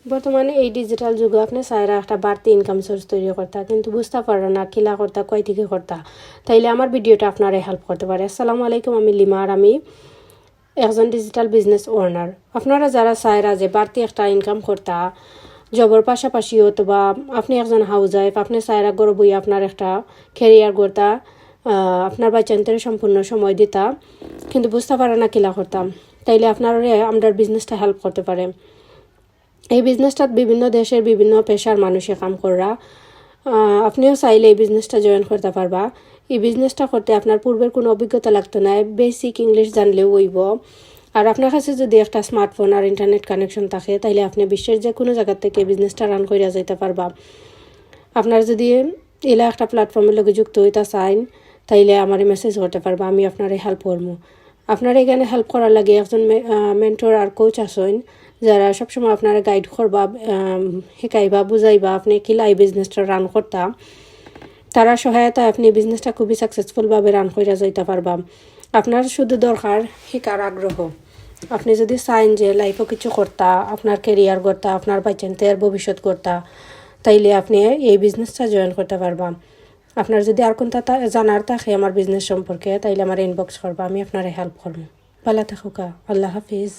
বর্তমানে এই ডিজিটাল যুগে আপনি চাইরা একটা বাড়তি ইনকাম সোর্স তৈরি করতা কিন্তু বুঝতে পারো না কিলা করতা কয় থেকে করতা, তাইলে আমার ভিডিওটা আপনারা হেল্প করতে পারে। আসসালামু আলাইকুম, আমি লিমা আর আমি একজন ডিজিটাল বিজনেস ওনার। আপনারা যারা চাইরা যে বাড়তি একটা ইনকাম করতা জবর পাশাপাশি, অথবা আপনি একজন হাউস ওয়াইফ, আপনি চাইরা গড় বই আপনার একটা ক্যারিয়ার করতা, আপনার বাচ্চাদের সম্পূর্ণ সময় দিতা কিন্তু বুঝতে পারে না কিলা করতাম, তাইলে আপনারা আমাদের বিজনেসটা হেল্প করতে পারে। এই বিজনেসটাত বিভিন্ন দেশের বিভিন্ন পেশার মানুষে কাম করা, আপনিও চাইলে এই বিজনেসটা জয়েন করতে পারবা। এই বিজনেসটা করতে আপনার পূর্বের কোনো অভিজ্ঞতা লাগতো না, বেসিক ইংলিশ জানলেও হইব। আর আপনার কাছে যদি একটা স্মার্টফোন আর ইন্টারনেট কানেকশন থাকে তাইলে আপনি বিশ্বের যে কোনো জায়গা থেকে বিজনেসটা রান করিয়া যাইতে পারবা। আপনার যদি এলা একটা প্ল্যাটফর্মের লগে যুক্ত হইতা চাইন তাইলে আমার মেসেজ করতে পারবা, আমি আপনার হেল্প করবো। আপনার এখানে হেল্প করার লাগে একজন মেন্টর আর কোচ আসেন যারা সবসময় আপনারা গাইড করবা, শিখাইবা, বুঝাইবা আপনি কিলা এই বিজনেসটা রান করতা। তারা সহায়তায় আপনি বিজনেসটা খুবই সাকসেসফুলভাবে রান করিয়া যাইতে পারবা। আপনার শুধু দরকার শিকার আগ্রহ। আপনি যদি চাইন যে লাইফও কিছু করতা, আপনার কেরিয়ার করতা, আপনার বাচ্চাদের ভবিষ্যৎ করতা, তাইলে আপনি এই বিজনেসটা জয়েন করতে পারবা। আপনার যদি আর কোনটা জানার থাকে আমার বিজনেস সম্পর্কে তাইলে আমার ইনবক্স করবা, আমি আপনার হেল্প করবো। ভালো থাকুকা, আল্লাহ হাফিজ।